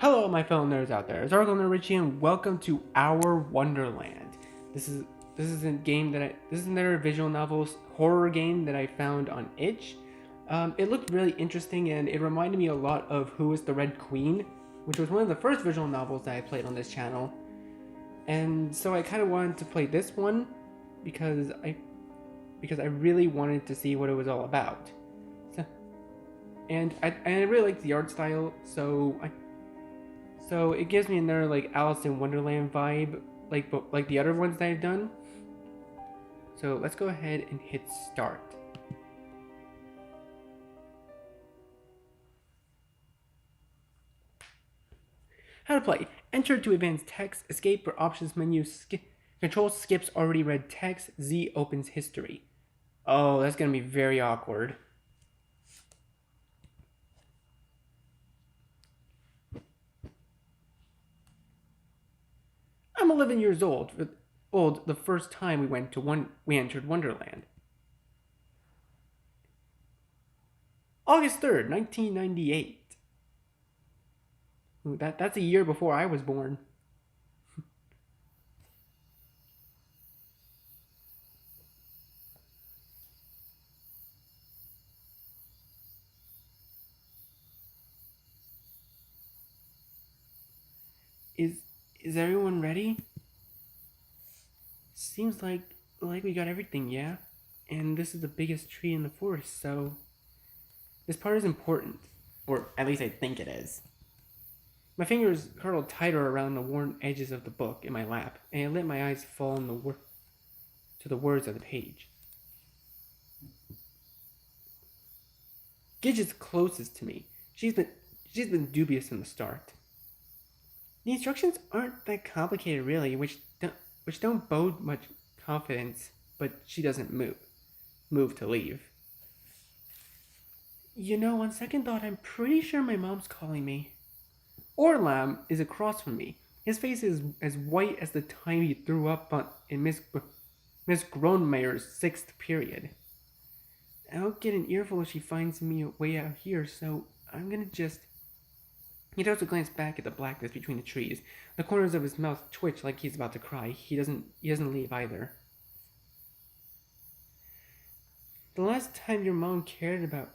Hello, my fellow nerds out there. It's Oracle Nerd Richie, and welcome to our Wonderland. This is a game that this is another visual novel horror game that I found on Itch. It looked really interesting, and it reminded me a lot of Who is the Red Queen, which was one of the first visual novels that I played on this channel. And so I kind of wanted to play this one because I really wanted to see what it was all about. And I really like the art style, so it gives me another like Alice in Wonderland vibe, like the other ones that I've done. So let's go ahead and hit start. How to play. Enter to advance text, escape for options menu, control skips already read text, Z opens history. Oh, that's gonna be very awkward. I'm 11 years old the first time we entered Wonderland. August 3rd, 1998. Ooh, that's a year before I was born. Is everyone ready? Seems like we got everything, yeah? And this is the biggest tree in the forest, so this part is important. Or at least I think it is. My fingers curled tighter around the worn edges of the book in my lap, and I let my eyes fall on to the words of the page. Gidget's closest to me. She's been dubious from the start. The instructions aren't that complicated, really, which don't bode much confidence, but she doesn't move to leave. You know, on second thought, I'm pretty sure my mom's calling me. Orlam is across from me. His face is as white as the time he threw up in Miss Gronemeyer's sixth period. I'll get an earful if she finds me way out here, so I'm gonna just... He throws a glance back at the blackness between the trees. The corners of his mouth twitch like he's about to cry. He doesn't leave either. The last time your mom cared about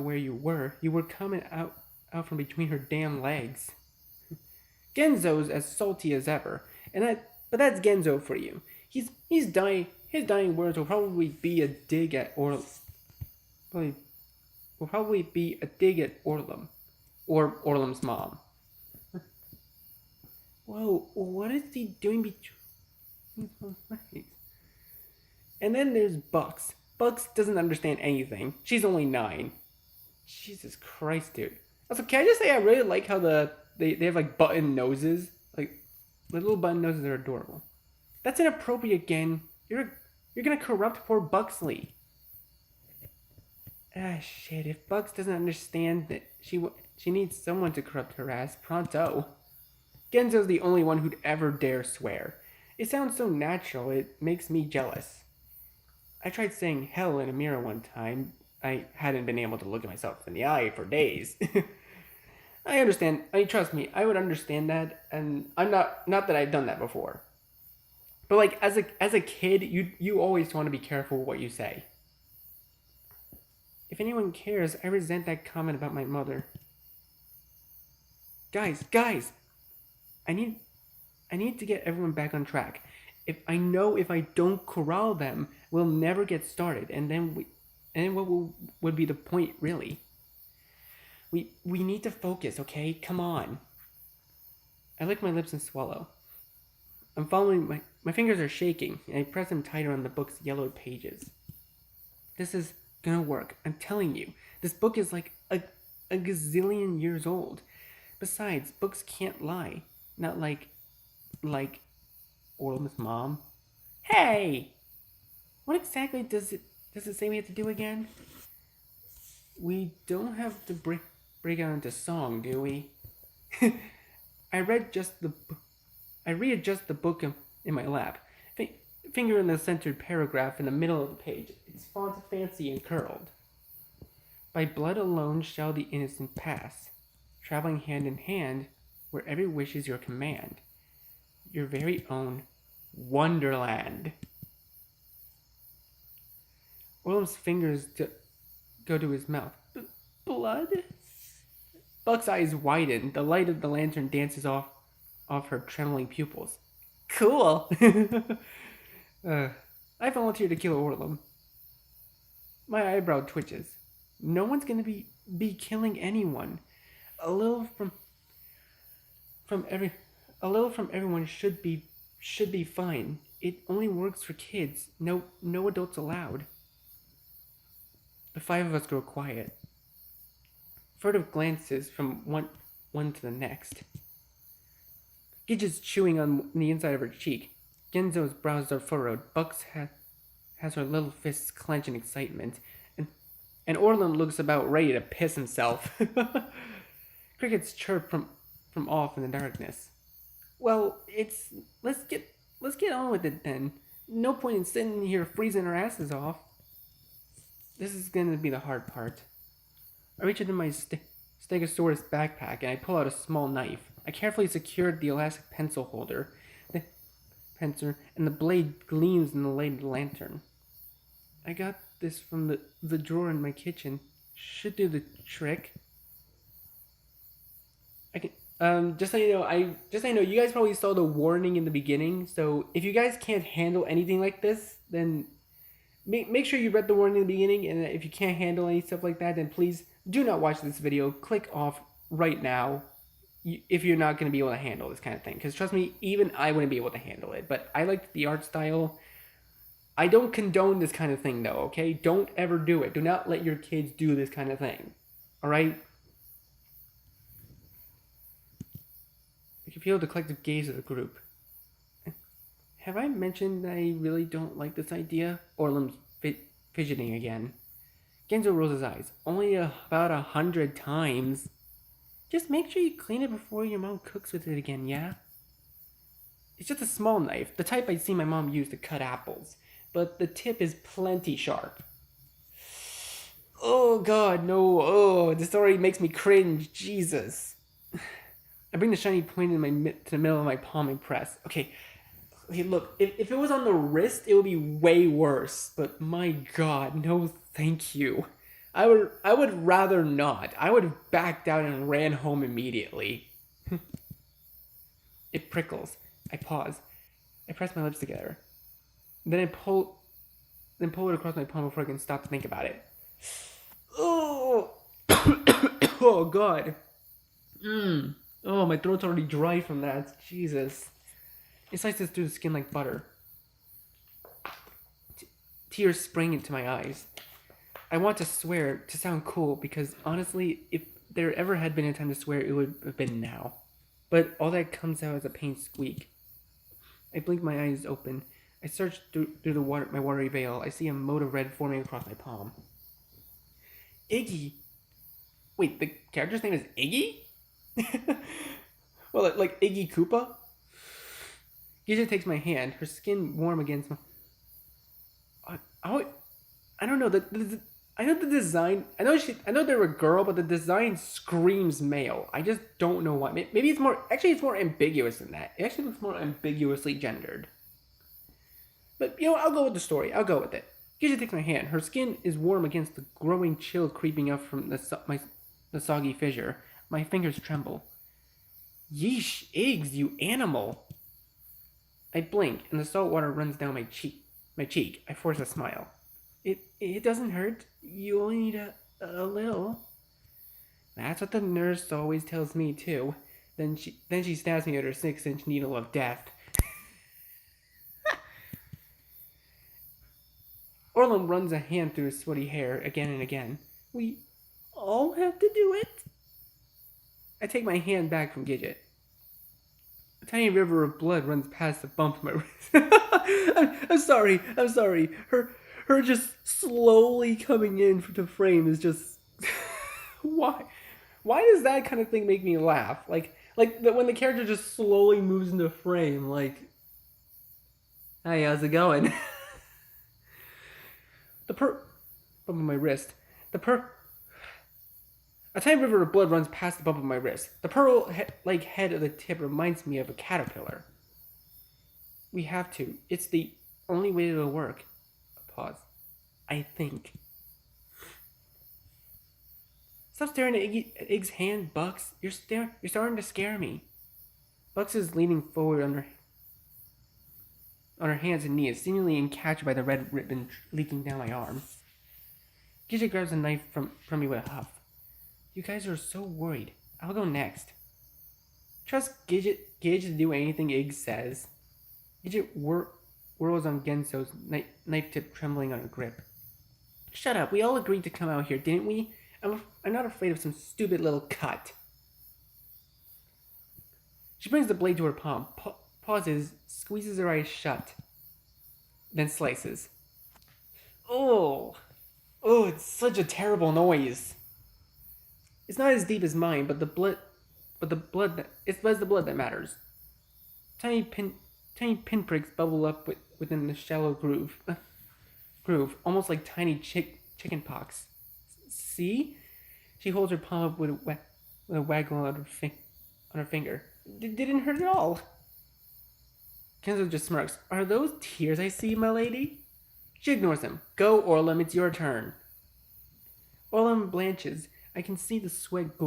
where you were coming out from between her damn legs. Genzo's as salty as ever, but that's Genzo for you. He's dying. His dying words will probably be a dig at Orlam. Or Orlam's mom. Whoa, what is he doing between his legs? And then there's Bucks. Bucks doesn't understand anything. She's only 9. Jesus Christ, dude. Also, can I just say I really like how they have like button noses? Like, the little button noses are adorable. That's inappropriate again. You're gonna corrupt poor Buxley. Ah, shit. If Bucks doesn't understand that she needs someone to corrupt her ass pronto. Genzo's the only one who'd ever dare swear. It sounds so natural, it makes me jealous. I tried saying hell in a mirror one time. I hadn't been able to look at myself in the eye for days. I understand. Trust me, I would understand that, and I'm not that I've done that before. But like as a kid, you always want to be careful what you say. If anyone cares, I resent that comment about my mother. Guys, I need to get everyone back on track. If I don't corral them, we'll never get started, and then what would be the point, really? We need to focus, okay? Come on. I lick my lips and swallow. I'm following my fingers are shaking, and I press them tighter on the book's yellowed pages. This is gonna work. I'm telling you. This book is like a gazillion years old. Besides, books can't lie. Not like Orlam's mom. Hey! What exactly does it say we have to do again? We don't have to break out into song, do we? I readjust the book in my lap. Finger in the centered paragraph in the middle of the page. Its font fancy and curled. By blood alone shall the innocent pass. traveling hand in hand where every wish is your command. Your very own Wonderland. Orlem's fingers go to his mouth. Blood? Buck's eyes widen. The light of the lantern dances off her trembling pupils. Cool! I volunteer to kill Orlem. My eyebrow twitches. No one's gonna be killing anyone. A little from everyone should be fine. It only works for kids. No adults allowed. The five of us grow quiet. Furtive glances from one to the next. Gidget's chewing on the inside of her cheek. Genzo's brows are furrowed. Bucks has her little fists clenched in excitement. And Orlem looks about ready to piss himself. Crickets chirp from off in the darkness. Well, let's get on with it then. No point in sitting here freezing our asses off. This is gonna be the hard part. I reach into my Stegosaurus backpack and I pull out a small knife. I carefully secured the elastic pencil holder, and the blade gleams in the light of the lantern. I got this from the drawer in my kitchen. Should do the trick. I can. Just so you know, you guys probably saw the warning in the beginning. So if you guys can't handle anything like this, then make sure you read the warning in the beginning. And if you can't handle any stuff like that, then please do not watch this video. Click off right now if you're not going to be able to handle this kind of thing. Because trust me, even I wouldn't be able to handle it. But I like the art style. I don't condone this kind of thing, though. Okay, don't ever do it. Do not let your kids do this kind of thing. All right. I can feel the collective gaze of the group. Have I mentioned that I really don't like this idea? Orlem's fidgeting again. Genzo rolls his eyes. Only about 100 times. Just make sure you clean it before your mom cooks with it again, yeah? It's just a small knife, the type I'd seen my mom use to cut apples. But the tip is plenty sharp. Oh god, no. Oh, this already makes me cringe. Jesus. I bring the shiny point to the middle of my palm and press. Okay, look, if it was on the wrist, it would be way worse. But my god, no thank you. I would rather not. I would have backed out and ran home immediately. It prickles. I pause. I press my lips together. Then I pull it across my palm before I can stop to think about it. Oh, oh god. Oh, my throat's already dry from that. Jesus. It slices through the skin like butter. Tears spring into my eyes. I want to swear to sound cool because honestly, if there ever had been a time to swear, it would have been now. But all that comes out is a pained squeak. I blink my eyes open. I search through my watery veil. I see a mote of red forming across my palm. Iggy. Wait, the character's name is Iggy? Well, like Iggy Koopa? Giza takes my hand, her skin warm against my... I don't know, I know the design... I know they're a girl, but the design screams male. I just don't know why. Maybe it's more... Actually, it's more ambiguous than that. It actually looks more ambiguously gendered. But, I'll go with the story. I'll go with it. Giza takes my hand. Her skin is warm against the growing chill creeping up from the soggy fissure. My fingers tremble. Yeesh, eggs, you animal! I blink, and the salt water runs down my cheek. I force a smile. It doesn't hurt. You only need a little. That's what the nurse always tells me, too. Then she stabs me with her 6-inch needle of death. Orlem runs a hand through his sweaty hair again and again. We all have to do it? I take my hand back from Gidget. A tiny river of blood runs past the bump in my wrist. I'm sorry. Her just slowly coming into frame is just... Why does that kind of thing make me laugh? Like when the character just slowly moves into frame, like... Hey, how's it going? The bump on my wrist. A tiny river of blood runs past the bump of my wrist. The pearl-like head of the tip reminds me of a caterpillar. We have to. It's the only way it'll work. A pause. I think. Stop staring at Iggy's hand, Bucks. You're starting to scare me. Bucks is leaning forward on her hands and knees, seemingly encaptured by the red ribbon leaking down my arm. Gidget grabs a knife from me with a huff. You guys are so worried. I'll go next. Trust Gidget to do anything Iggy says. Gidget whirls on Genso's knife tip trembling on her grip. Shut up. We all agreed to come out here, didn't we? I'm not afraid of some stupid little cut. She brings the blade to her palm, pauses, squeezes her eyes shut, then slices. Oh, it's such a terrible noise. It's not as deep as mine, but the blood it's the blood that matters. Tiny pinpricks bubble up within the shallow groove, almost like tiny chicken pox. See? She holds her palm up with a waggle on her finger. Didn't hurt at all. Kenzo just smirks. Are those tears I see, my lady? She ignores him. Go, Orlum, it's your turn. Orlum blanches. I can see the sweat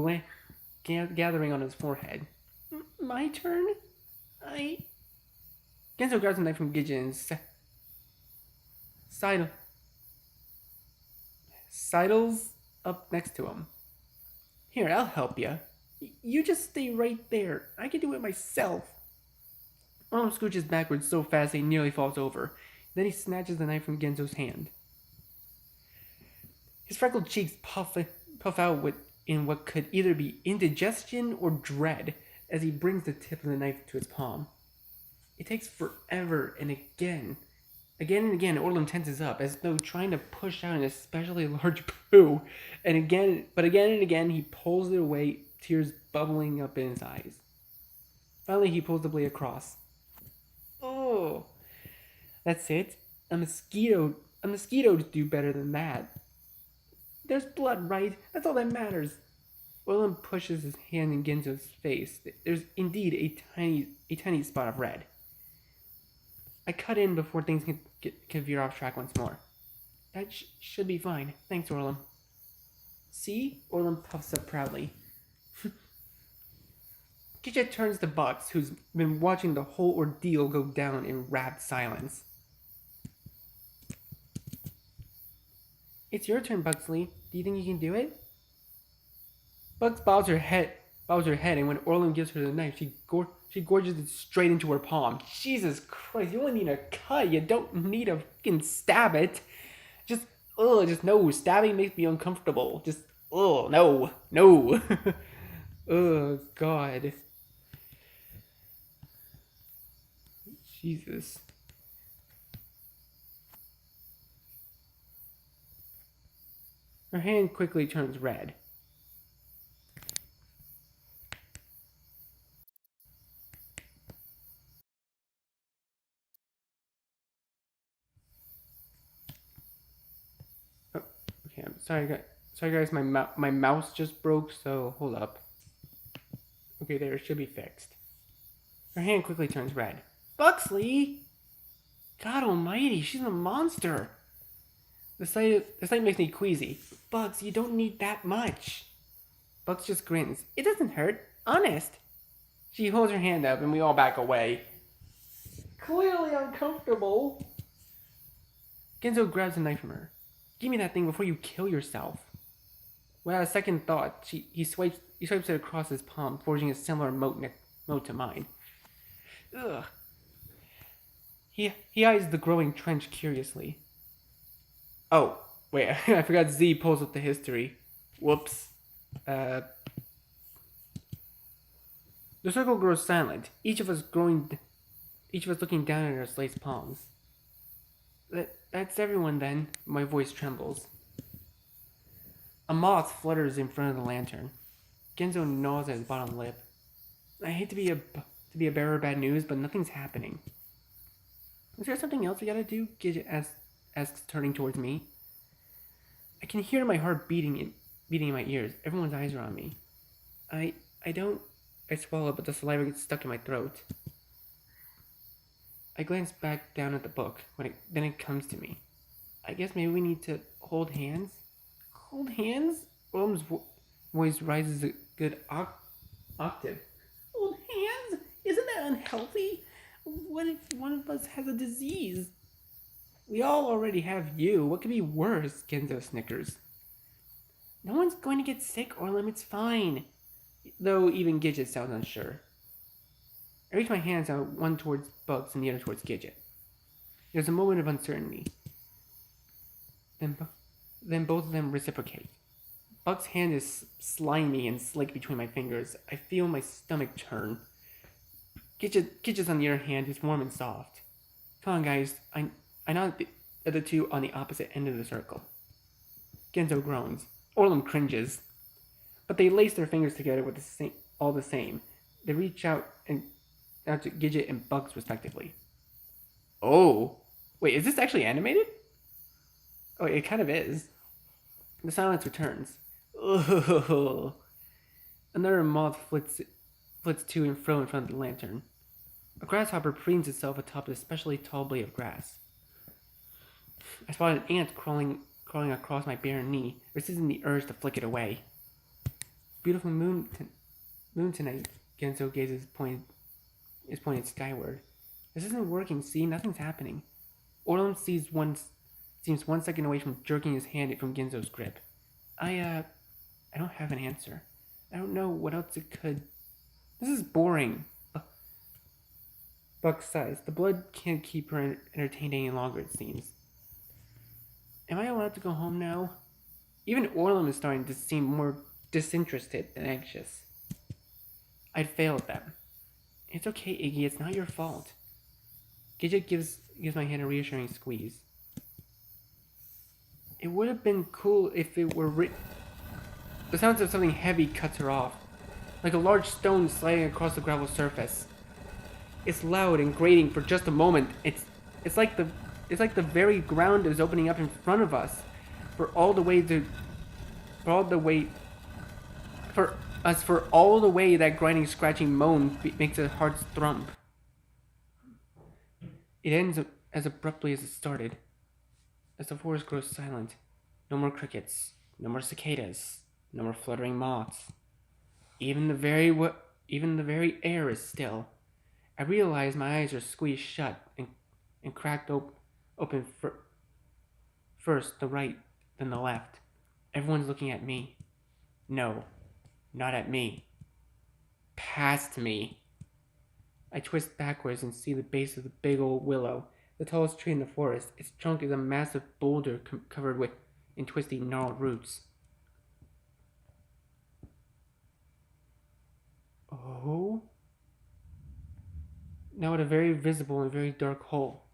gathering on his forehead. My turn? Genzo grabs a knife from Gidget and sidles up next to him. Here, I'll help you. You just stay right there. I can do it myself. Orlum scooches backwards so fast he nearly falls over. Then he snatches the knife from Genzo's hand. His freckled cheeks puff out in what could either be indigestion or dread as he brings the tip of the knife to his palm. It takes forever, and again and again, Orlum tenses up, as though trying to push out an especially large poo. And again and again, he pulls it away, tears bubbling up in his eyes. Finally, he pulls the blade across. Oh, that's it. A mosquito would do better than that. There's blood, right? That's all that matters. Orlum pushes his hand in Genzo's face. There's indeed a tiny spot of red. I cut in before things can veer off track once more. That should be fine. Thanks, Orlum. See? Orlum puffs up proudly. Gidget turns to Bucks, who's been watching the whole ordeal go down in rapt silence. It's your turn, Buxley. Do you think you can do it? Bucks bows her head, and when Orlum gives her the knife, she gorges it straight into her palm. Jesus Christ, you only need a cut. You don't need to fucking stab it. Just no. Stabbing makes me uncomfortable. No. Oh, God. Jesus. Her hand quickly turns red. Oh, okay, I'm sorry, guys. My mouse just broke, so hold up. Okay, there, it should be fixed. Her hand quickly turns red. Buxley! God almighty, she's a monster! The sight makes me queasy. Bugs, you don't need that much. Bugs just grins. It doesn't hurt. Honest. She holds her hand up and we all back away. Clearly uncomfortable. Genzo grabs a knife from her. Give me that thing before you kill yourself. Without a second thought, he swipes it across his palm, forging a similar mote to mine. Ugh. He eyes the growing trench curiously. Oh, wait, I forgot Z pulls up the history. Whoops. The circle grows silent, each of us looking down at our slate's palms. That's everyone then, my voice trembles. A moth flutters in front of the lantern. Genzo gnaws at his bottom lip. I hate to be a bearer of bad news, but nothing's happening. Is there something else we gotta do? Gidget asks, turning towards me. I can hear my heart beating beating in my ears. Everyone's eyes are on me. I don't... I swallow, but the saliva gets stuck in my throat. I glance back down at the book. Then it comes to me. I guess maybe we need to hold hands? Hold hands? Orm's voice rises a good octave. Hold hands? Isn't that unhealthy? What if one of us has a disease? We all already have you. What could be worse? Genzo snickers. No one's going to get sick, Orlem. It's fine. Though even Gidget sounds unsure. I reach my hands out, one towards Bugs and the other towards Gidget. There's a moment of uncertainty. Then both of them reciprocate. Bugs' hand is slimy and slick between my fingers. I feel my stomach turn. Gidget's on the other hand is warm and soft. Come on, guys. I nod at the two on the opposite end of the circle. Genzo groans. Orlem cringes. But they lace their fingers together with all the same. They reach out to Gidget and Bugs respectively. Oh! Wait, is this actually animated? Oh, it kind of is. The silence returns. Ugh. Another moth flits to and fro in front of the lantern. A grasshopper preens itself atop an especially tall blade of grass. I spot an ant crawling across my bare knee, resisting the urge to flick it away. Beautiful moon tonight. Genzo gazes is pointed skyward. This isn't working. See, nothing's happening. Orlem seems 1 second away from jerking his hand from Genzo's grip. I don't have an answer. I don't know what else it could. This is boring. Buck sighs. The blood can't keep her entertained any longer, it seems. Am I allowed to go home now? Even Orlem is starting to seem more disinterested and anxious. I'd failed them. It's okay, Iggy. It's not your fault. Gidget gives my hand a reassuring squeeze. It would have been cool if it were The sounds of something heavy cuts her off, like a large stone sliding across the gravel surface. It's loud and grating for just a moment. It's like the very ground is opening up in front of us, for all the way that grinding, scratching moan makes our hearts thump. It ends as abruptly as it started, as the forest grows silent. No more crickets, no more cicadas, no more fluttering moths. Even the very air is still. I realize my eyes are squeezed shut and cracked open first the right, then the left. Everyone's looking at me. No, not at me. Past me. I twist backwards and see the base of the big old willow, the tallest tree in the forest. Its trunk is a massive boulder covered in twisty, gnarled roots. Oh? Now at a very visible and very dark hole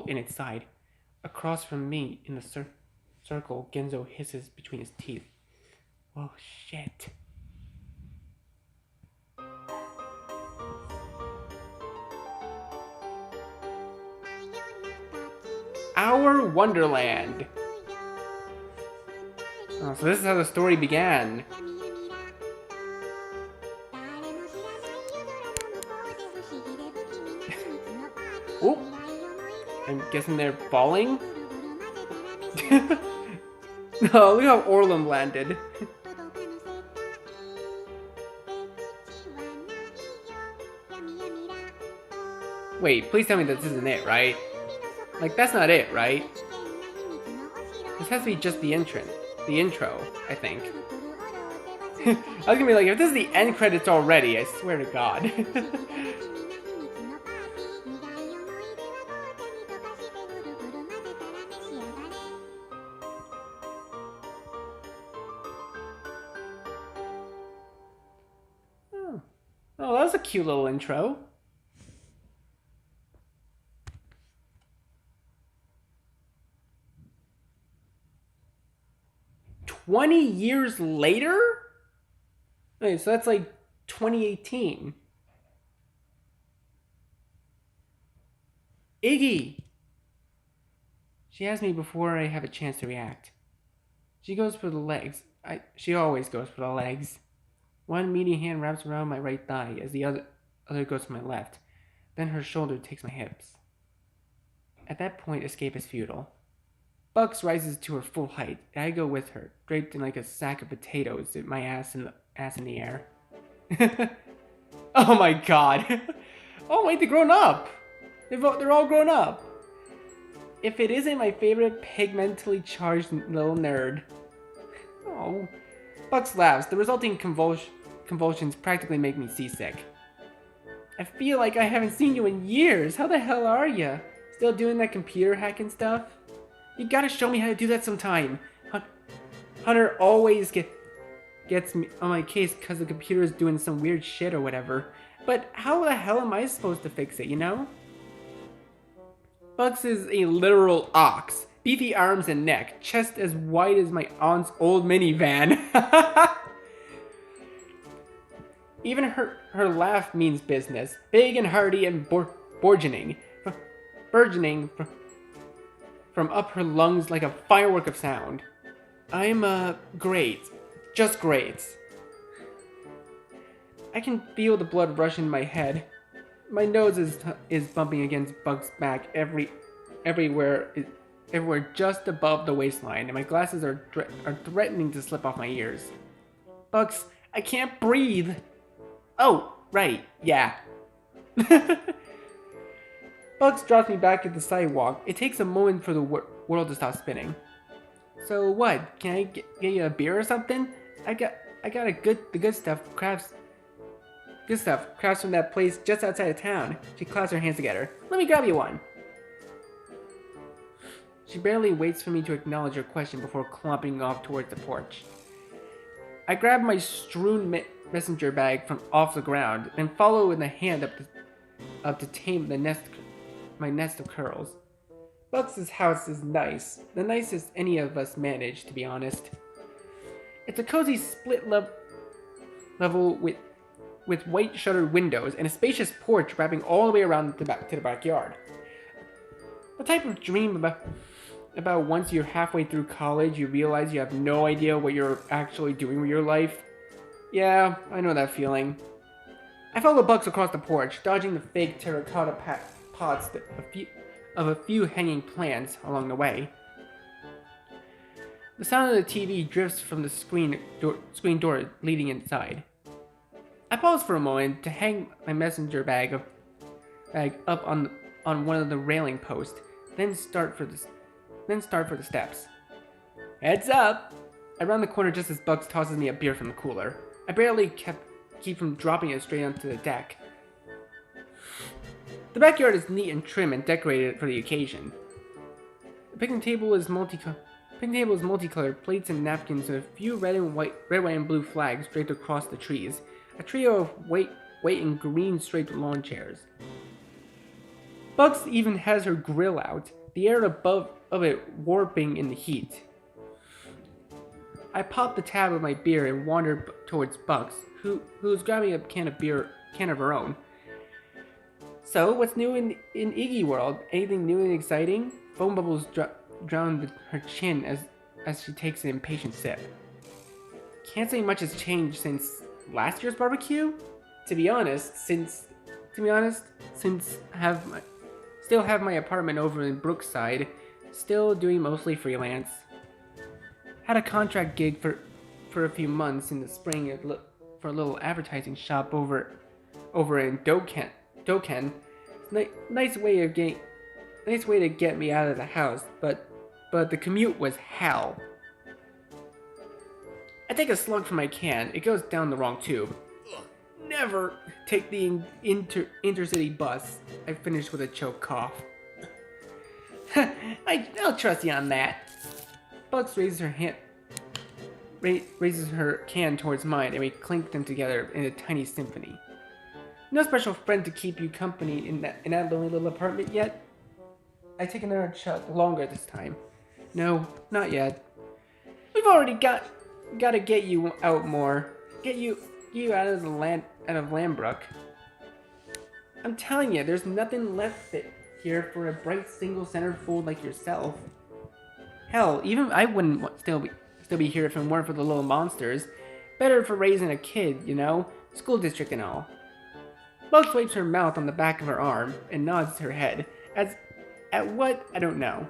in its side. Across from me in the circle, Genzo hisses between his teeth. Oh shit. Our Wonderland. Oh, so this is how the story began. Oh, I'm guessing they're falling? No, look how Orlem landed. Wait, please tell me that this isn't it, right? Like, that's not it, right? This has to be just the intro, I think. I was gonna be like, if this is the end credits already, I swear to God. Oh, that was a cute little intro. $20 later? Okay, so that's like 2018. Iggy! She asked me before I have a chance to react. She goes for the legs. She always goes for the legs. One meaty hand wraps around my right thigh as the other goes to my left. Then her shoulder takes my hips. At that point, escape is futile. Bucks rises to her full height, and I go with her, draped in like a sack of potatoes, with my ass in the air. Oh my god! Oh wait, they're grown up. They're all grown up. If it isn't my favorite pigmentally charged little nerd. Oh. Bucks laughs. The resulting convulsions practically make me seasick. I feel like I haven't seen you in years. How the hell are you? Still doing that computer hacking stuff? You gotta show me how to do that sometime. Hunter always gets me on my case because the computer is doing some weird shit or whatever. But how the hell am I supposed to fix it, you know? Bucks is a literal ox. Beefy arms and neck, chest as wide as my aunt's old minivan. Even her laugh means business. Big and hearty and burgeoning from up her lungs like a firework of sound. I'm, great. Just great. I can feel the blood rush in my head. My nose is bumping against Buck's back everywhere just above the waistline, and my glasses are threatening to slip off my ears. Bucks, I can't breathe. Oh, right, yeah. Bucks drops me back at the sidewalk. It takes a moment for the world to stop spinning. So what? Can I get you a beer or something? I got the good stuff crafts from that place just outside of town. She clasps her hands together. Let me grab you one. She barely waits for me to acknowledge her question before clomping off towards the porch. I grab my strewn messenger bag from off the ground and follow in the hand up to tame my nest of curls. Bucks' house is nice, the nicest any of us managed, to be honest. It's a cozy split level with white shuttered windows and a spacious porch wrapping all the way around to the backyard. The type of dream about once you're halfway through college, you realize you have no idea what you're actually doing with your life. Yeah, I know that feeling. I follow Bucks across the porch, dodging the fake terracotta pots of a few hanging plants along the way. The sound of the TV drifts from the screen door leading inside. I pause for a moment to hang my messenger bag up on one of the railing posts, then start for the steps. Heads up! I round the corner just as Bucks tosses me a beer from the cooler. I barely keep from dropping it straight onto the deck. The backyard is neat and trim and decorated for the occasion. The picnic table is multicolored plates and napkins with a few red, white, and blue flags draped across the trees. A trio of white and green striped lawn chairs. Bucks even has her grill out, the air above it warping in the heat. I pop the tab of my beer and wander towards Bucks, who's grabbing a can of her own. So, what's new in Iggy world? Anything new and exciting? Foam bubbles drown her chin as she takes an impatient sip. Can't say much has changed since last year's barbecue. To be honest, since still have my apartment over in Brookside, still doing mostly freelance. Had a contract gig for a few months in the spring for a little advertising shop over in Doken. Nice way to get me out of the house, but the commute was hell. I take a slug from my can. It goes down the wrong tube. Never take the intercity bus. I finish with a choked cough. I'll trust you on that. Bucks raises her can towards mine, and we clink them together in a tiny symphony. No special friend to keep you company in that lonely little apartment yet? I take another chug, longer this time. No, not yet. We've already got to get you out more. Get you out of Lambrook. I'm telling you, there's nothing left here for a bright single-centered fool like yourself. Hell, even I wouldn't still Still be here if it weren't for the little monsters. Better for raising a kid, you know? School district and all. Bugs wipes her mouth on the back of her arm and nods her head. At what? I don't know.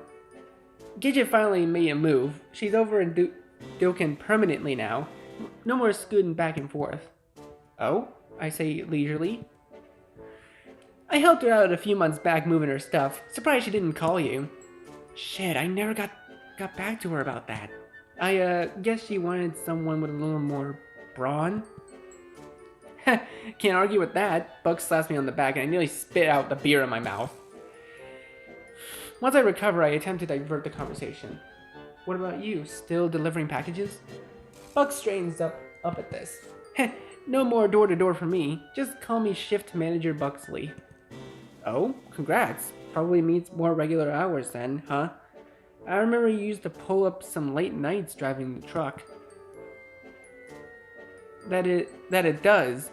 Gidget finally made a move. She's over in Doken permanently now. No more scooting back and forth. Oh? I say leisurely. I helped her out a few months back moving her stuff. Surprised she didn't call you. Shit, I never got back to her about that. I guess she wanted someone with a little more brawn. Can't argue with that. Bugs slaps me on the back and I nearly spit out the beer in my mouth. Once I recover, I attempt to divert the conversation. What about you? Still delivering packages? Bugs straightens up at this. No more door-to-door for me. Just call me Shift Manager Buxley. Oh, congrats. Probably means more regular hours then, huh? I remember you used to pull up some late nights driving the truck. That it does.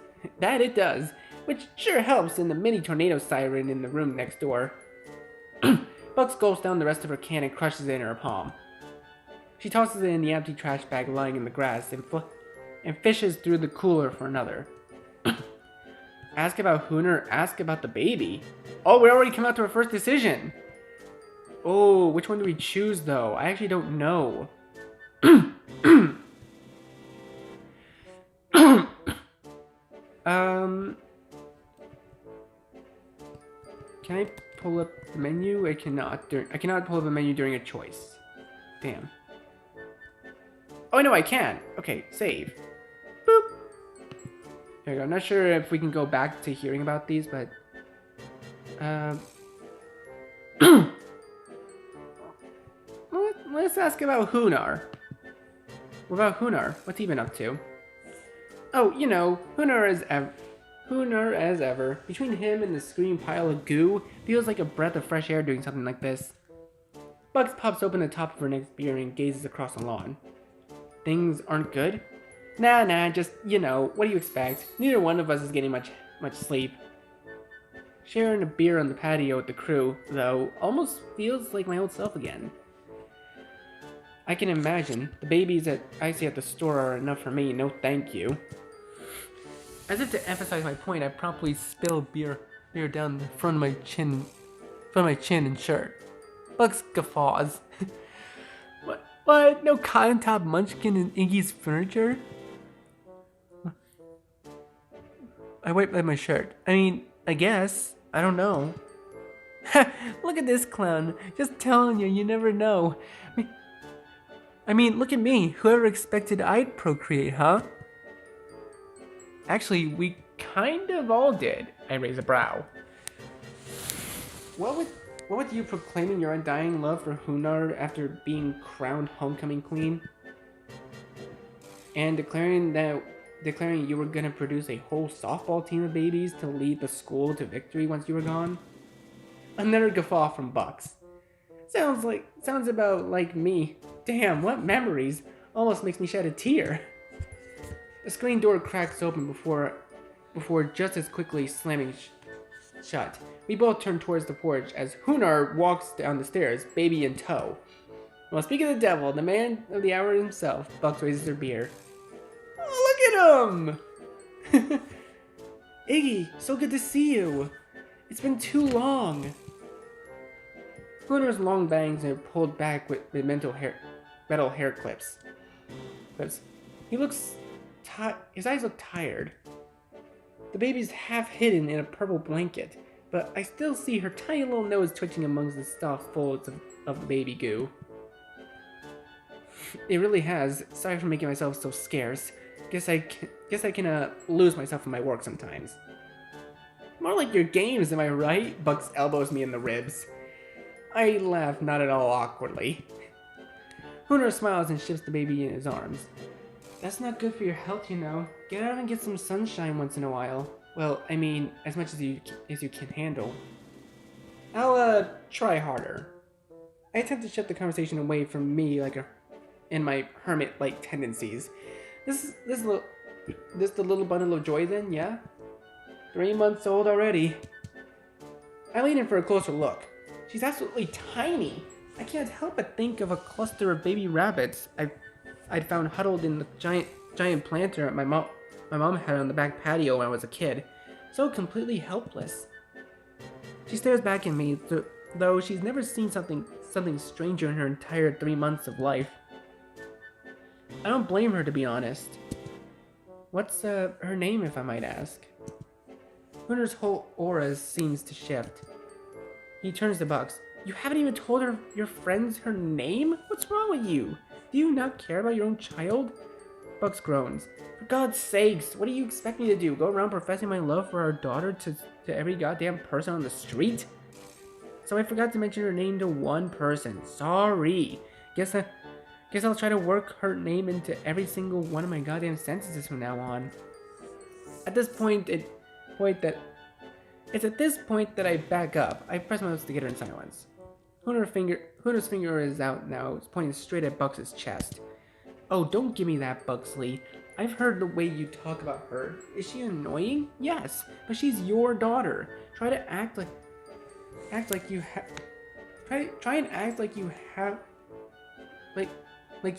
Which sure helps in the mini tornado siren in the room next door. Bugs gulps down the rest of her can and crushes it in her palm. She tosses it in the empty trash bag lying in the grass and fishes through the cooler for another. Ask about Hooner, ask about the baby. Oh, we already come out to our first decision. Oh, which one do we choose though? I actually don't know. Can I pull up the menu? I cannot pull up a menu during a choice. Damn. Oh no, I can. Okay, save. Boop. There we go. I'm not sure if we can go back to hearing about these, but let's ask about Hoonar. What about Hoonar? What's he been up to? Oh, you know, Hoonar as ever. Between him and the screaming pile of goo, feels like a breath of fresh air doing something like this. Bugs pops open the top of her next beer and gazes across the lawn. Things aren't good? Nah, just, you know, what do you expect? Neither one of us is getting much sleep. Sharing a beer on the patio with the crew, though, almost feels like my old self again. I can imagine. The babies that I see at the store are enough for me, no thank you. As if to emphasize my point, I promptly spill beer down the front of my chin and shirt. Bugs guffaws. What? No cotton top munchkin in Iggy's furniture? I wipe at my shirt. I mean, I guess. I don't know. Look at this clown. Just telling you, you never know. I mean, look at me. Whoever expected I'd procreate, huh? Actually, we kind of all did. I raise a brow. What with you proclaiming your undying love for Hoonar after being crowned homecoming queen? And declaring you were gonna produce a whole softball team of babies to lead the school to victory once you were gone? Another guffaw from Bucks. Sounds about like me. Damn, what memories. Almost makes me shed a tear. The screen door cracks open before just as quickly slamming shut. We both turn towards the porch as Hoonar walks down the stairs, baby in tow. Well, speak of the devil, the man of the hour himself, Bucks raises her beer. Oh, look at him! Iggy, so good to see you. It's been too long. Hoonar's long bangs are pulled back with metal hair clips. He looks his eyes look tired. The baby's half hidden in a purple blanket, but I still see her tiny little nose twitching amongst the soft folds of the baby goo. It really has. Sorry for making myself so scarce. Guess I can lose myself in my work sometimes. More like your games, am I right? Bucks elbows me in the ribs. I laugh not at all awkwardly. Hoonar smiles and shifts the baby in his arms. That's not good for your health, you know. Get out and get some sunshine once in a while. Well, I mean, as much as you can handle. I'll try harder. I attempt to shut the conversation away from me in my hermit-like tendencies. This the little bundle of joy then, yeah? 3 months old already. I lean in for a closer look. She's absolutely tiny. I can't help but think of a cluster of baby rabbits I'd found huddled in the giant planter my mom had on the back patio when I was a kid, so completely helpless. She stares back at me, though she's never seen something stranger in her entire 3 months of life. I don't blame her, to be honest. What's her name, if I might ask? Hunter's whole aura seems to shift. He turns to Bucks. You haven't even told your friends her name? What's wrong with you? Do you not care about your own child? Bucks groans. For God's sakes, what do you expect me to do? Go around professing my love for our daughter to every goddamn person on the street? So I forgot to mention her name to one person. Sorry. Guess I'll try to work her name into every single one of my goddamn sentences from now on. At this point, it's at this point that I back up. I press my lips together in silence. Hunter's finger is out now. It's pointing straight at Bucks' chest. Oh, don't give me that, Buxley. I've heard the way you talk about her. Is she annoying? Yes, but she's your daughter. Try and act like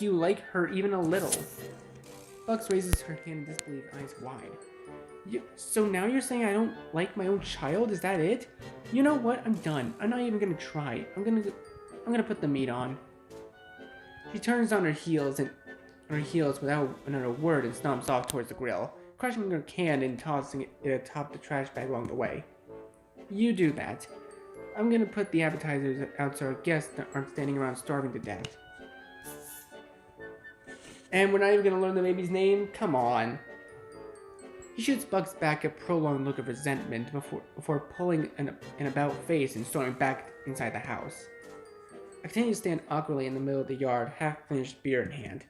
you like her even a little. Bucks raises her hand in disbelief, eyes wide. So now you're saying I don't like my own child? Is that it? You know what? I'm done. I'm not even gonna try. I'm gonna put the meat on. She turns on her heels without another word and stomps off towards the grill, crushing her can and tossing it atop the trash bag along the way. You do that. I'm gonna put the appetizers out so our guests aren't standing around starving to death. And we're not even gonna learn the baby's name? Come on. He shoots Bugs back a prolonged look of resentment before pulling an about face and storming back inside the house. I continue to stand awkwardly in the middle of the yard, half-finished beer in hand.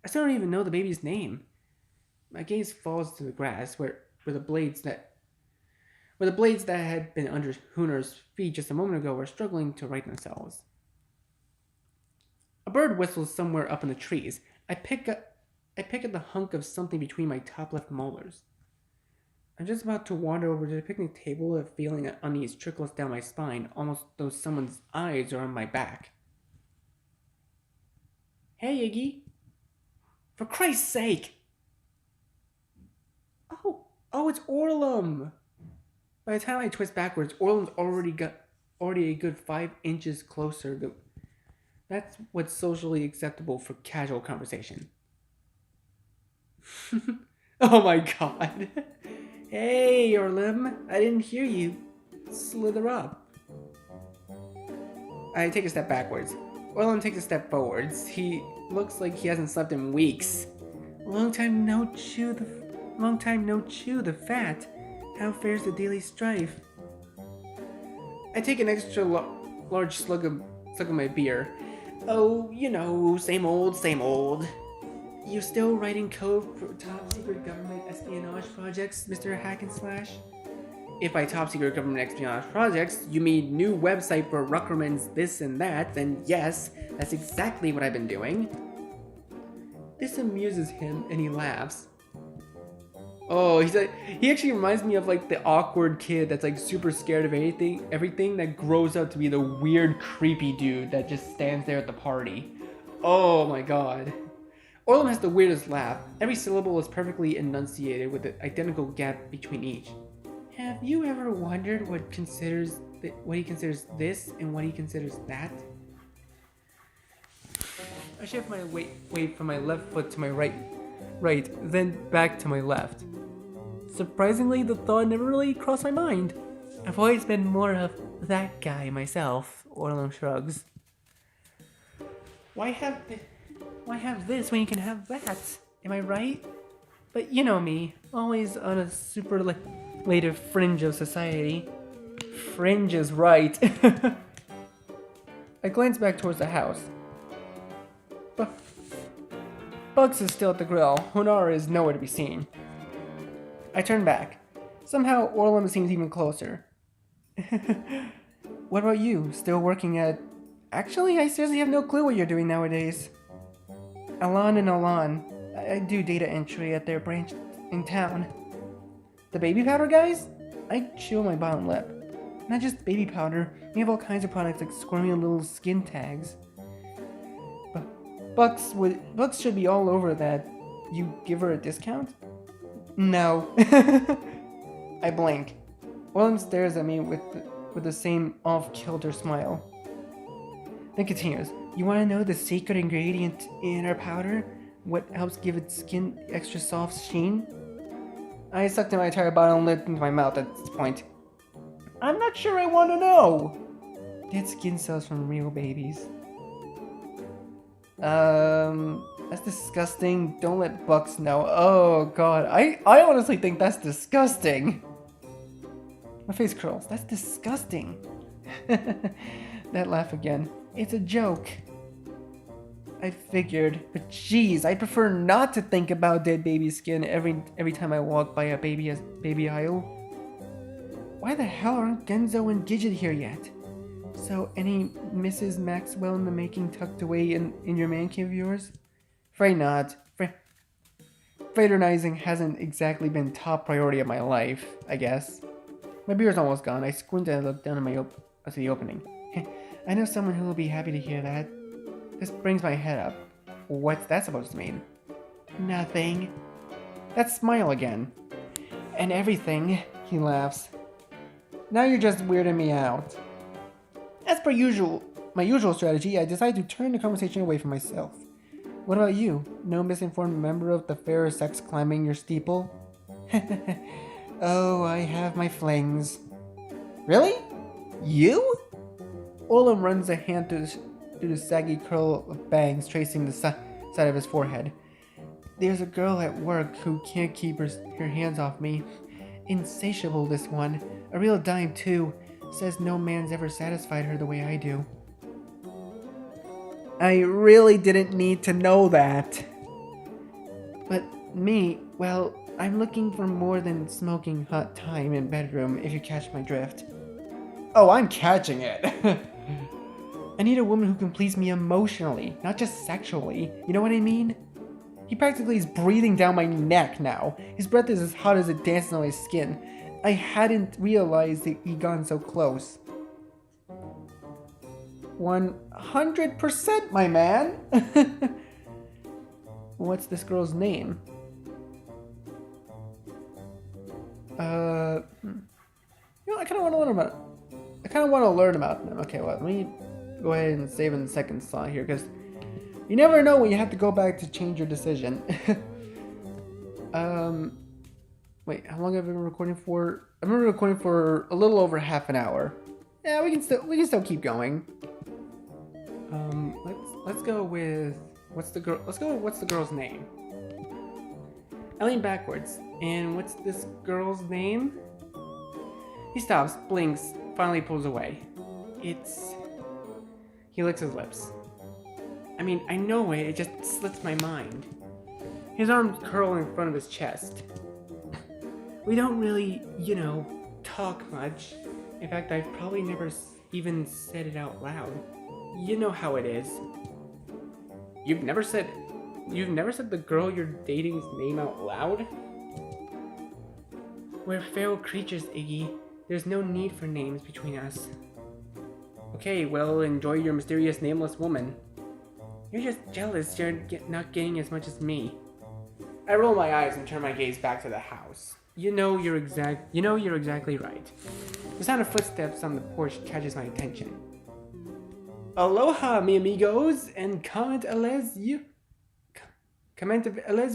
I still don't even know the baby's name. My gaze falls to the grass where the blades that had been under Hunter's feet just a moment ago were struggling to right themselves. A bird whistles somewhere up in the trees. I pick at the hunk of something between my top left molars. I'm just about to wander over to the picnic table, a feeling of unease trickles down my spine, almost though someone's eyes are on my back. Hey, Iggy. For Christ's sake! Oh, it's Orlum! By the time I twist backwards, Orlum's already a good 5 inches closer. That's what's socially acceptable for casual conversation. Oh my god. Hey, Orlum, I didn't hear you. Slither up. I take a step backwards. Orlum takes a step forwards. He looks like he hasn't slept in weeks. Long time no chew the fat. How fares the daily strife? I take an extra large slug of my beer. Oh, you know, same old, same old. You still writing code for top secret government espionage projects, Mr. Hack and Slash? If by top secret government espionage projects, you mean new website for Ruckerman's this and that, then yes, that's exactly what I've been doing. This amuses him, and he laughs. Oh, he actually reminds me of like the awkward kid that's like super scared of everything that grows up to be the weird, creepy dude that just stands there at the party. Oh my god. Orlum has the weirdest laugh. Every syllable is perfectly enunciated with an identical gap between each. Have you ever wondered what he considers this and what he considers that? I shift my weight from my left foot to my right, then back to my left. Surprisingly, the thought never really crossed my mind. I've always been more of that guy myself, Orlum shrugs. Why have this when you can have that? Am I right? But you know me, always on a superlative fringe of society. Fringe is right. I glance back towards the house. Bugs is still at the grill. Honara is nowhere to be seen. I turn back. Somehow, Orlum seems even closer. What about you? Still working at... Actually, I seriously have no clue what you're doing nowadays. Alan and Alan. I do data entry at their branch in town. The baby powder guys? I chew on my bottom lip. Not just baby powder. We have all kinds of products like squirmy little skin tags. Bucks should be all over that. You give her a discount? No. I blink. Orlin stares at me with the same off-kilter smile. Then continues. You want to know the secret ingredient in our powder? What helps give its skin extra soft sheen? I sucked in my entire bottle and lit into my mouth at this point. I'm not sure I want to know. Dead skin cells from real babies. That's disgusting. Don't let Bucks know. Oh god, I honestly think that's disgusting. My face curls. That's disgusting. That laugh again. It's a joke. I figured, but jeez, I prefer not to think about dead baby skin every time I walk by a baby aisle. Why the hell aren't Genzo and Gidget here yet? So, any Mrs. Maxwell in the making tucked away in your man cave of yours? Afraid not. Fraternizing hasn't exactly been top priority of my life, I guess. My beer's almost gone. I squint and look down at the opening. I know someone who will be happy to hear that. This brings my head up. What's that supposed to mean? Nothing. That smile again. And everything, he laughs. Now you're just weirding me out. As per my usual strategy, I decide to turn the conversation away from myself. What about you? No misinformed member of the fair sex climbing your steeple? Oh, I have my flings. Really? You? Olam runs a hand through the saggy curl of bangs tracing the side of his forehead. There's a girl at work who can't keep her hands off me. Insatiable, this one. A real dime, too. Says no man's ever satisfied her the way I do. I really didn't need to know that. But me, well, I'm looking for more than smoking hot time in bedroom, if you catch my drift. Oh, I'm catching it. I need a woman who can please me emotionally, not just sexually. You know what I mean? He practically is breathing down my neck now. His breath is as hot as it dances on my skin. I hadn't realized that he'd gone so close. 100%, my man! What's this girl's name? I kind of want to learn about them. Okay, well, let me go ahead and save in the second slot here, because you never know when you have to go back to change your decision. Wait, how long have I been recording for? I've been recording for a little over half an hour. Yeah, we can still keep going. Let's go with what's the girl's name? I lean backwards, and what's this girl's name? He stops, blinks, finally pulls away. He licks his lips. I mean, I know it just slips my mind. His arms curl in front of his chest. We don't really, talk much. In fact, I've probably never even said it out loud. You know how it is. You've never said the girl you're dating's name out loud? We're feral creatures, Iggy. There's no need for names between us. Okay, well, enjoy your mysterious nameless woman. You're just jealous you're not getting as much as me. I roll my eyes and turn my gaze back to the house. You know you're exactly right. The sound of footsteps on the porch catches my attention. Aloha, mi amigos, and comment les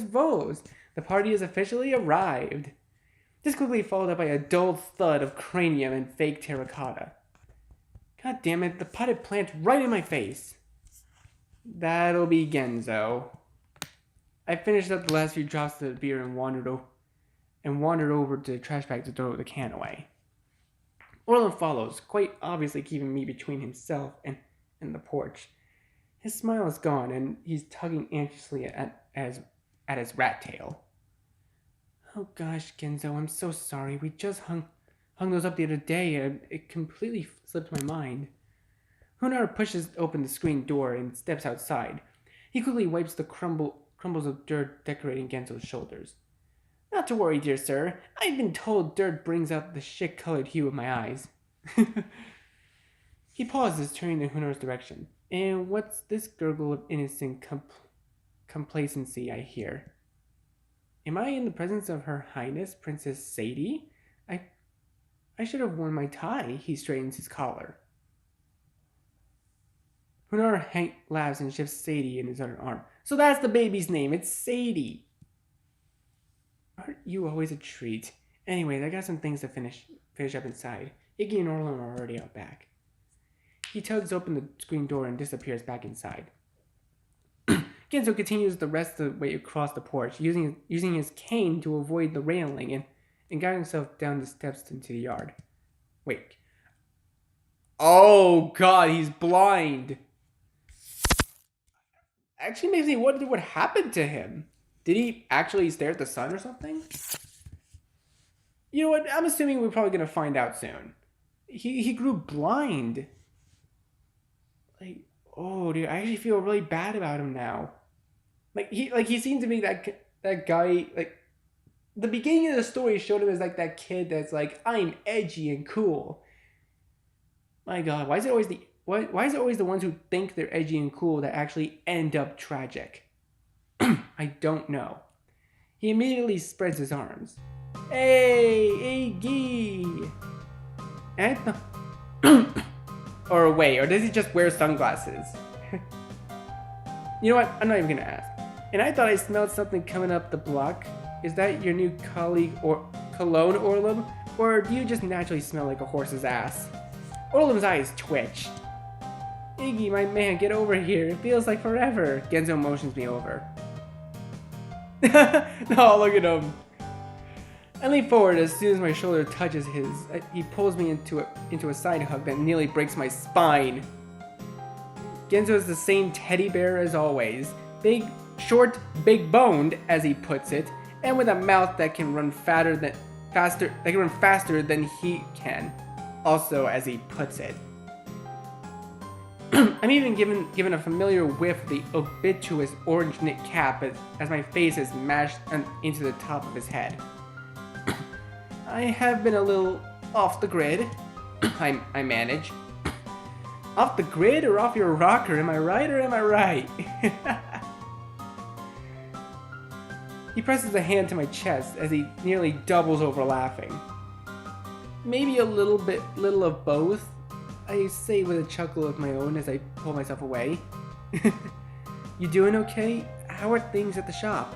vos. The party has officially arrived. This quickly followed up by a dull thud of cranium and fake terracotta. God damn it, the potted plant right in my face. That'll be Genzo. I finished up the last few drops of the beer and wandered over to the trash bag to throw the can away. Orlin follows, quite obviously keeping me between himself and the porch. His smile is gone, and he's tugging anxiously at his rat tail. Oh gosh, Genzo, I'm so sorry. We just hung those up the other day, and it completely slipped my mind. Hunar pushes open the screen door and steps outside. He quickly wipes the crumbles of dirt decorating Genzo's shoulders. Not to worry, dear sir. I've been told dirt brings out the shit-colored hue of my eyes. He pauses, turning in Hunar's direction. And what's this gurgle of innocent complacency I hear? Am I in the presence of Her Highness Princess Sadie? I I should have worn my tie. He straightens his collar. Hunar laughs and shifts Sadie in his other arm. So that's the baby's name. It's Sadie. Aren't you always a treat? Anyways, I got some things to finish up inside. Iggy and Orlin are already out back. He tugs open the screen door and disappears back inside. Genzo continues the rest of the way across the porch, using his cane to avoid the railing and got himself down the steps into the yard. Wait. Oh god, he's blind. Actually makes me wonder what happened to him. Did he actually stare at the sun or something? You know what? I'm assuming we're probably gonna find out soon. He grew blind. Like, oh dude, I actually feel really bad about him now. He seemed to be that guy. Like, the beginning of the story showed him as like that kid that's like, I'm edgy and cool. My god, why is it always the ones who think they're edgy and cool that actually end up tragic? I don't know. He immediately spreads his arms. Hey, Iggy! Or wait, or does he just wear sunglasses? You know what? I'm not even gonna ask. And I thought I smelled something coming up the block. Is that your new colleague or cologne, Orlum? Or do you just naturally smell like a horse's ass? Orlum's eyes twitch. Iggy, my man, get over here. It feels like forever. Genzo motions me over. No, look at him. I lean forward as soon as my shoulder touches his. He pulls me into a side hug that nearly breaks my spine. Genzo is the same teddy bear as always. Big, short, big boned, as he puts it, and with a mouth that can run faster than he can. Also, as he puts it. I'm even given a familiar whiff of the ubiquitous orange knit cap as my face is mashed into the top of his head. I have been a little off the grid. I manage. Off the grid or off your rocker? Am I right or am I right? He presses a hand to my chest as he nearly doubles over laughing. Maybe a little of both, I say with a chuckle of my own as I pull myself away. You doing okay? How are things at the shop?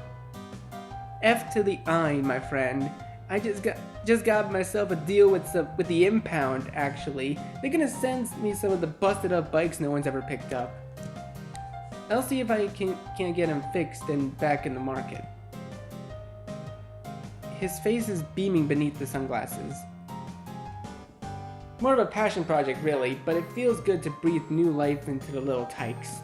F to the I, my friend. I just got myself a deal with the impound, actually. They're gonna send me some of the busted up bikes no one's ever picked up. I'll see if I can't get them fixed and back in the market. His face is beaming beneath the sunglasses. More of a passion project, really, but it feels good to breathe new life into the little tykes.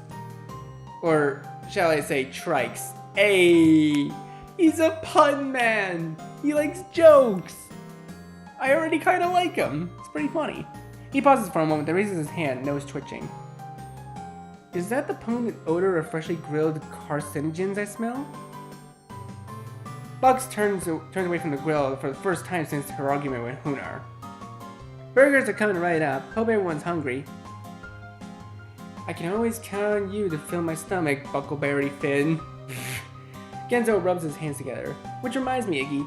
Or shall I say trikes. Hey! He's a pun man! He likes jokes! I already kinda like him. It's pretty funny. He pauses for a moment, then raises his hand, nose twitching. Is that the pungent odor of freshly grilled carcinogens I smell? Bugs turns away from the grill for the first time since her argument with Hunar. Burgers are coming right up. Hope everyone's hungry. I can always count on you to fill my stomach, Buckleberry Finn. Genzo rubs his hands together. Which reminds me, Iggy.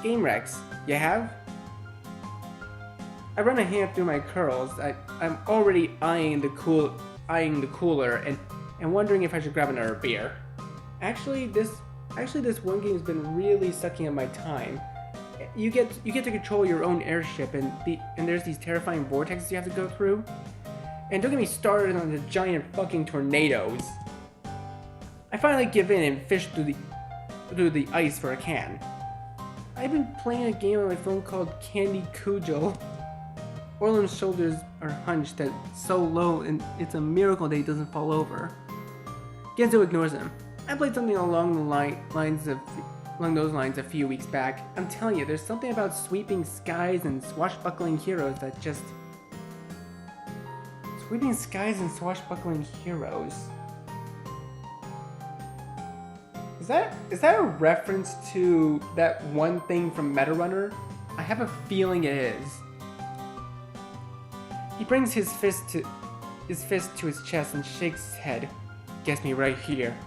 Game Rex. You have? I run a hand through my curls. I'm already eyeing the cooler and wondering if I should grab another beer. Actually, this one game's been really sucking up my time. You get to control your own airship, and there's these terrifying vortexes you have to go through. And don't get me started on the giant fucking tornadoes. I finally give in and fish through the ice for a can. I've been playing a game on my phone called Candy Cudgel. Orland's shoulders are hunched so low, and it's a miracle that he doesn't fall over. Genzo ignores him. I played something along those lines a few weeks back. I'm telling you, there's something about sweeping skies and swashbuckling heroes that just... Sweeping skies and swashbuckling heroes. Is that a reference to that one thing from Meta Runner? I have a feeling it is. He brings his fist his fist to his chest and shakes his head. Gets me right here.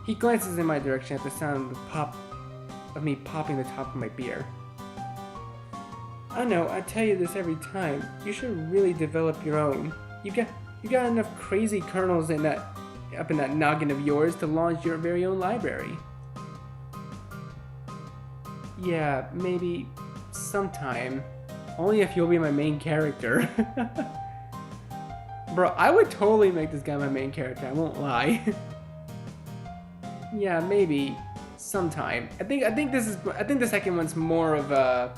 He glances in my direction at the sound of me popping the top of my beer. I know, I tell you this every time. You should really develop your own. You got enough crazy kernels up in that noggin of yours to launch your very own library. Yeah, maybe sometime. Only if you'll be my main character. Bro, I would totally make this guy my main character, I won't lie. Yeah, maybe sometime. I think the second one's more of a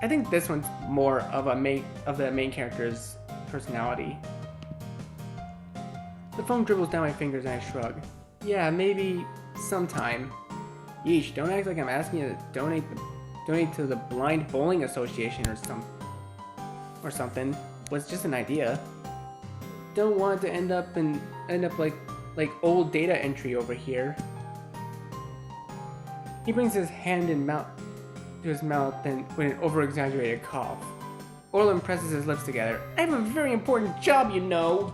I think this one's more of the main character's personality. The foam dribbles down my fingers and I shrug. Yeah, maybe sometime. Yeesh, don't act like I'm asking you to donate to the Blind Bowling Association or something. Was just an idea. Don't want to end up like old data entry over here. He brings his hand to his mouth and with an over-exaggerated cough. Orlin presses his lips together. I have a very important job, you know.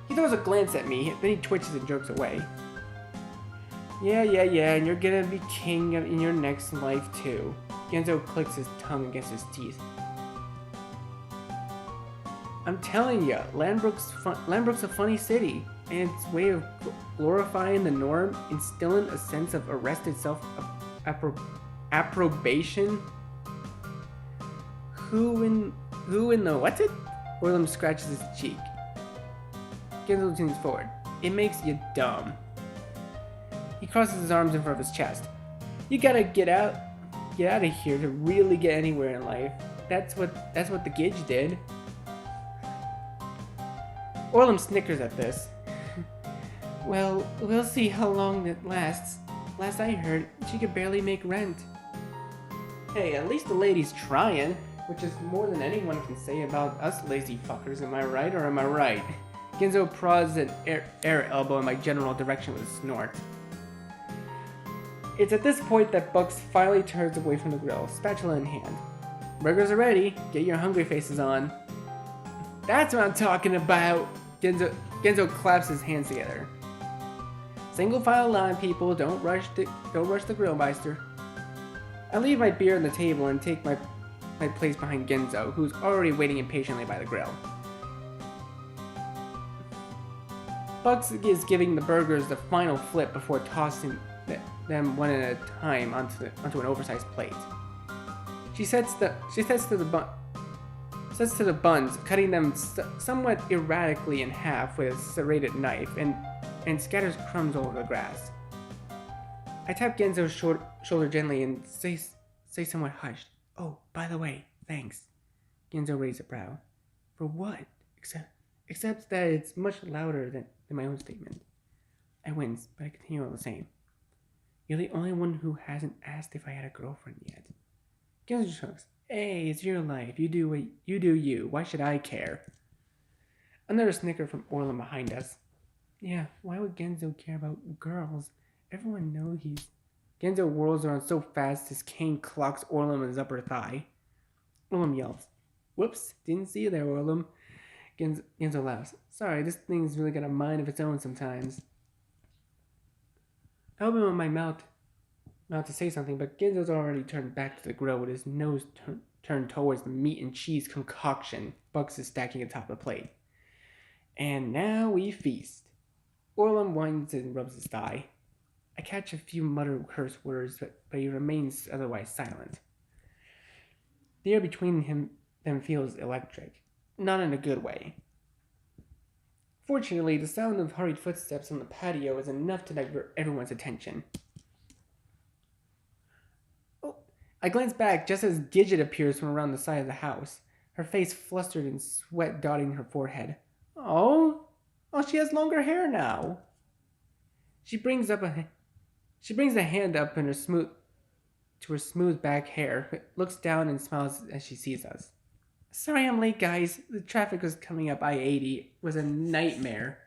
He throws a glance at me, then he twitches and jerks away. Yeah, and you're gonna be king in your next life too. Genzo clicks his tongue against his teeth. I'm telling ya, Landbrook's a funny city, and its way of glorifying the norm, instilling a sense of arrested self-approbation. Who in the what's it? Orlin scratches his cheek. Genzo leans forward. It makes you dumb. He crosses his arms in front of his chest. You gotta get out of here to really get anywhere in life. That's what the Gidge did. Orlin snickers at this. Well, we'll see how long it lasts. Last I heard, she could barely make rent. Hey, at least the lady's trying, which is more than anyone can say about us lazy fuckers, am I right or am I right? Genzo prods an air elbow in my general direction with a snort. It's at this point that Bucks finally turns away from the grill, spatula in hand. Burgers are ready, get your hungry faces on. That's what I'm talking about! Genzo claps his hands together. Single file line, people, don't rush the grillmeister. I leave my beer on the table and take my place behind Genzo, who's already waiting impatiently by the grill. Bucks is giving the burgers the final flip before tossing them one at a time onto an oversized plate. She sets to the buns, cutting them somewhat erratically in half with a serrated knife, and scatters crumbs all over the grass. I tap Genzo's shoulder gently and say somewhat hushed, "Oh, by the way, thanks." Genzo raises a brow. For what? Except that it's much louder than my own statement. I wince, but I continue all the same. You're the only one who hasn't asked if I had a girlfriend yet. Genzo shrugs. Hey, it's your life. You do you. Why should I care? Another snicker from Orlin behind us. Yeah, why would Genzo care about girls? Everyone knows he's... Genzo whirls around so fast his cane clocks Orlin in his upper thigh. Orlin yells. Whoops, didn't see you there, Orlin. Genzo laughs. Sorry, this thing's really got a mind of its own sometimes. I open my mouth to say something, but Genzo's already turned back to the grill with his nose turned towards the meat and cheese concoction Bucks is stacking atop the plate. And now we feast. Orlin whines and rubs his thigh. I catch a few muttered curse words, but he remains otherwise silent. The air between them feels electric, not in a good way. Fortunately, the sound of hurried footsteps on the patio is enough to divert everyone's attention. Oh, I glance back just as Gidget appears from around the side of the house, her face flustered and sweat dotting her forehead. Oh, she has longer hair now. She brings a hand up in her smooth back hair, looks down and smiles as she sees us. Sorry I'm late, guys. The traffic was coming up I-80. It was a nightmare.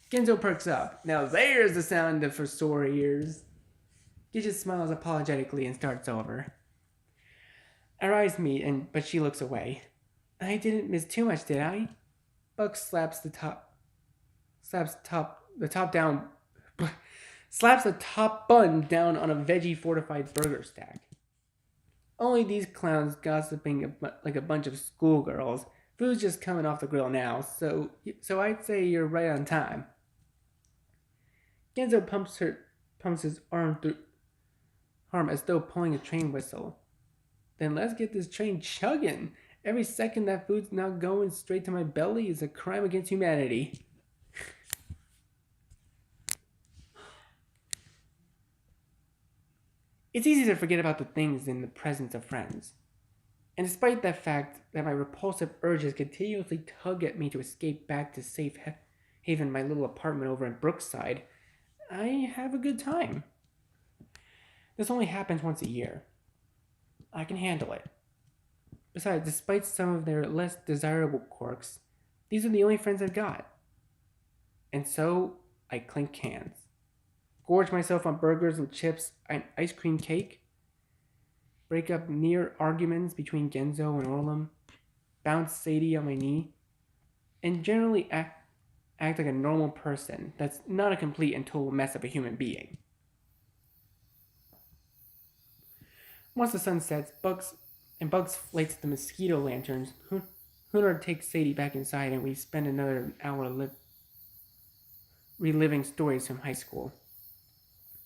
Genzo perks up. Now there's the sound for sore ears. Gidget smiles apologetically and starts over. Our eyes meet, but she looks away. I didn't miss too much, did I? Buck slaps top the top down slaps the top bun down on a veggie fortified burger stack. Only these clowns gossiping like a bunch of schoolgirls. Food's just coming off the grill now, so I'd say you're right on time. Genzo pumps his arm as though pulling a train whistle. Then let's get this train chugging. Every second that food's not going straight to my belly is a crime against humanity. It's easy to forget about the things in the presence of friends. And despite the fact that my repulsive urges continuously tug at me to escape back to safe haven, my little apartment over in Brookside, I have a good time. This only happens once a year. I can handle it. Besides, despite some of their less desirable quirks, these are the only friends I've got. And so, I clink cans, gorge myself on burgers and chips and ice cream cake, break up near arguments between Genzo and Orlum, bounce Sadie on my knee, and generally act like a normal person that's not a complete and total mess of a human being. Once the sun sets, Bugs flights the mosquito lanterns. Hunter takes Sadie back inside, and we spend another hour reliving stories from high school.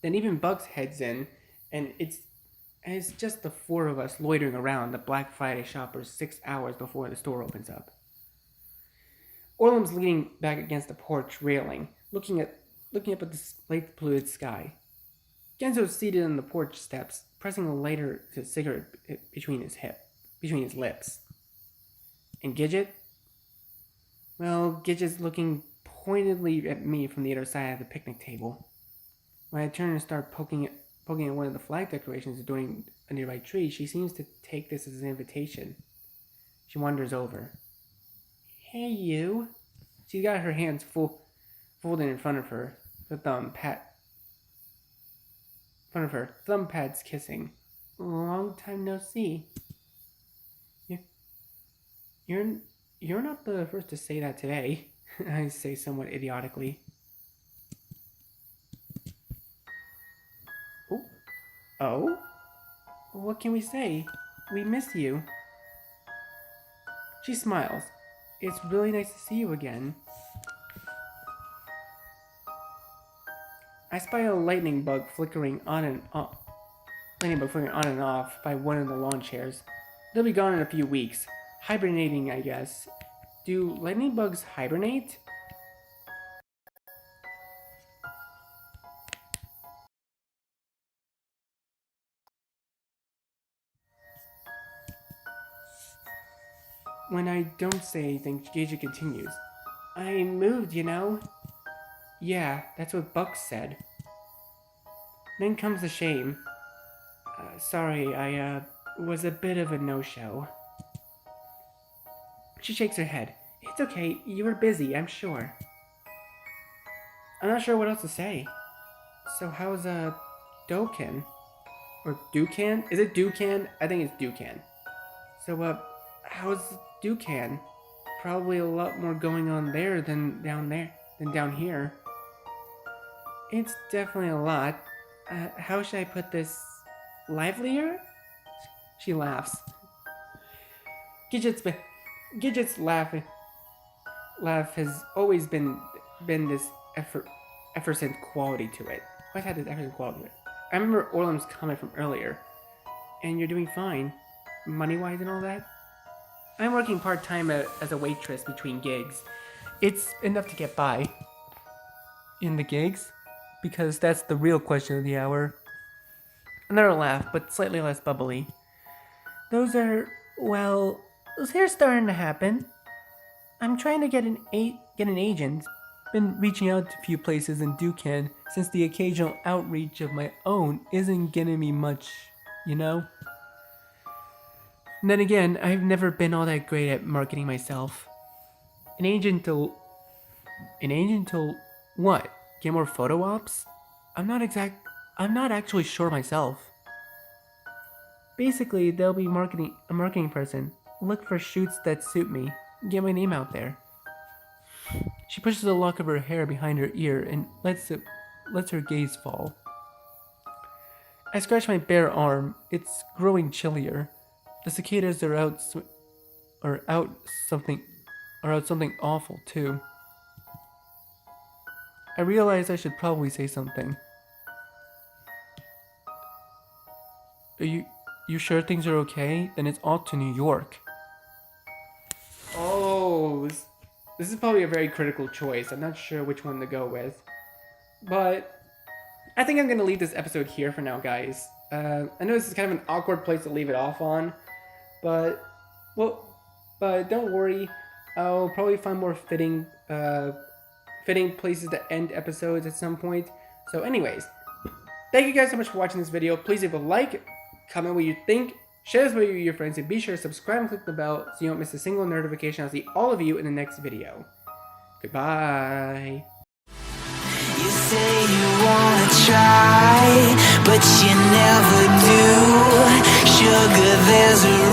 Then even Bugs heads in, and it's just the four of us loitering around the Black Friday shoppers 6 hours before the store opens up. Orlum's leaning back against the porch railing, looking up at the late polluted sky. Genzo's seated on the porch steps, pressing a lighter to a cigarette between his lips. And Gidget? Well, Gidget's looking pointedly at me from the other side of the picnic table. When I turn and start poking at one of the flag decorations adorning a nearby tree, she seems to take this as an invitation. She wanders over. Hey, you. She's got her hands folded in front of her, thumb pads kissing. Long time no see. You're not the first to say that today, I say somewhat idiotically. Oh? What can we say? We miss you. She smiles. It's really nice to see you again. I spy a lightning bug flickering on and off by one of the lawn chairs. They'll be gone in a few weeks. Hibernating, I guess. Do lightning bugs hibernate? When I don't say anything, Gage continues. I moved, you know. Yeah, that's what Buck said. Then comes the shame. Sorry, I was a bit of a no-show. She shakes her head. It's okay, you were busy, I'm sure. I'm not sure what else to say. So how's, Dokan? Or Dukan? Is it Dukan? I think it's Dukan. So, how's Dukan? Probably a lot more going on there than down here. It's definitely a lot. How should I put this? Livelier? She laughs. Gidget's laugh has always been this effervescent quality to it. Always had this effervescent quality to it. I remember Orlum's comment from earlier. And you're doing fine, money-wise and all that. I'm working part-time as a waitress between gigs. It's enough to get by. In the gigs? Because that's the real question of the hour. Another laugh, but slightly less bubbly. Those here's starting to happen. I'm trying to get an agent. Been reaching out to a few places in Dukan since the occasional outreach of my own isn't getting me much, you know? And then again, I've never been all that great at marketing myself. An agent to what? Get more photo ops? I'm not actually sure myself. Basically, they'll be a marketing person. look for shoots that suit me. Get my name out there. She pushes a lock of her hair behind her ear and lets her gaze fall. I scratch my bare arm. It's growing chillier. The cicadas are out something awful too. I realize I should probably say something. Are you sure things are okay? Then it's off to New York. Oh, this is probably a very critical choice. I'm not sure which one to go with. But I think I'm going to leave this episode here for now, guys. I know this is kind of an awkward place to leave it off on. But don't worry. I'll probably find more fitting places to end episodes at some point. So anyways, thank you guys so much for watching this video. Please leave a like, comment what you think, share this video with your friends, and be sure to subscribe and click the bell so you don't miss a single notification. I'll see all of you in the next video. Goodbye. You say you wanna try, but you never do. Sugar, there's a